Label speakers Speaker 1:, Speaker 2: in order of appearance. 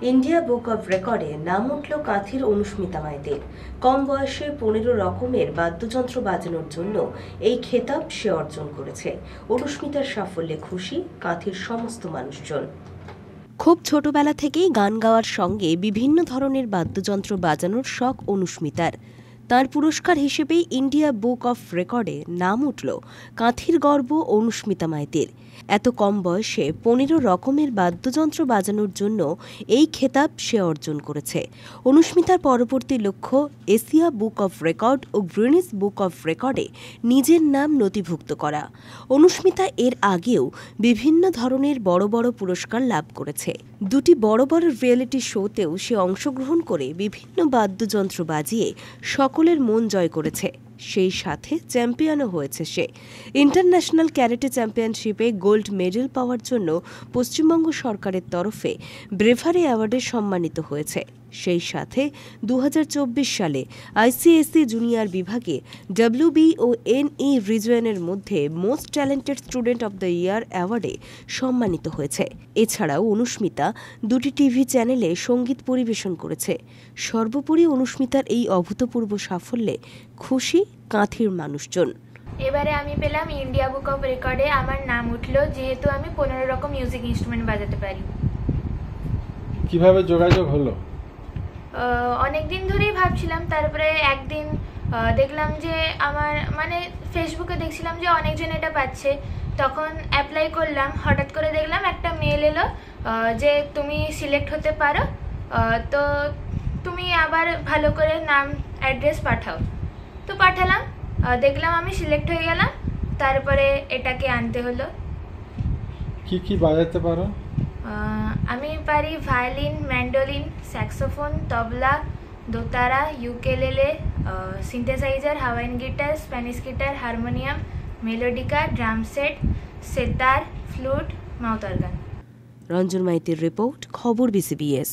Speaker 1: India book of রেকর্ডে নাম উঠল কাঁথির অনুস্মিতা মাইতির। কম বয়সে 15 রকমের বাদ্যযন্ত্র বাজানোর জন্য এই খেতাব সে অর্জন করেছে। অনুস্মিতার সাফল্যে খুশি কাঁথির সমস্ত মানুষজন। খুব ছোটবেলা থেকেই গান গাওয়ার সঙ্গে বিভিন্ন ধরনের বাদ্যযন্ত্র বাজানোর শখ অনুস্মিতার। তার পুরস্কার হিসেবেই ইন্ডিয়া বুক অফ রেকর্ডে নাম উঠল কাঁথির গর্ব অনুস্মিতা মাইতির। এত কম বয়সে 15 রকমের বাদ্যযন্ত্র বাজানোর জন্য এই খেতাব সে অর্জন করেছে। অনুস্মিতার পরবর্তী লক্ষ্য এশিয়া বুক অফ রেকর্ড ও গ্রিনিস বুক অফ রেকর্ডে নিজের নাম নথিভুক্ত করা। অনুস্মিতা এর আগেও বিভিন্ন ধরনের বড় বড় পুরস্কার লাভ করেছে। দুটি বড় বড় রিয়েলিটি শোতেও সে অংশগ্রহণ করে বিভিন্ন বাদ্যযন্ত্র বাজিয়ে সকলের মন জয় করেছে। সেই সাথে চ্যাম্পিয়নও হয়েছে সে। ইন্টারন্যাশনাল ক্যারেটে চ্যাম্পিয়নশিপে গোল্ড মেডেল পাওয়ার জন্য পশ্চিমবঙ্গ সরকারের তরফে ব্রেভারি অ্যাওয়ার্ডে সম্মানিত হয়েছে। সেই সাথে 2024 সালে আইসিএসসি জুনিয়র বিভাগে WB ও NE রিজিয়নের মধ্যে most talented student of the year অ্যাওয়ার্ডে সম্মানিত হয়েছে। এছাড়াও অনুস্মিতা দুটি টিভি চ্যানেলে সঙ্গীত পরিবেশন করেছে। সর্বোপরি অনুস্মিতার এই অভূতপূর্ব সাফল্যে খুশি কাঁথির মানুষজন।
Speaker 2: এবারে আমি পেলাম ইন্ডিয়া বুক অফ রেকর্ডে আমার নাম উঠলো, যেহেতু আমি 15 রকম মিউজিক ইনস্ট্রুমেন্ট বাজাতে পারি।
Speaker 3: কিভাবে যোগাযোগ হলো?
Speaker 2: অনেক দিন ধরেই ভাবছিলাম, তারপরে একদিন দেখলাম যে আমার ফেসবুকে দেখছিলাম যে অনেকজন এটা পাচ্ছে, তখন অ্যাপ্লাই করলাম। হঠাৎ করে দেখলাম একটা মেল এলো যে তুমি সিলেক্ট হতে পারো, তো তুমি আবার ভালো করে নাম অ্যাড্রেস পাঠাও। তো পাঠালাম, দেখলাম আমি সিলেক্ট হয়ে গেলাম। তারপরে এটাকে আনতে হলো।
Speaker 3: কি কি বাজাতে পারো?
Speaker 2: আমি পারি violin, mandolin, saxophone, tabla, dotara, ukulele, synthesizer, Hawaiian guitar, Spanish guitar, harmonium, melodica, drum set, sitar, flute, mouth organ.
Speaker 1: Ranjan মাইতির রিপোর্ট, খবর BCBS।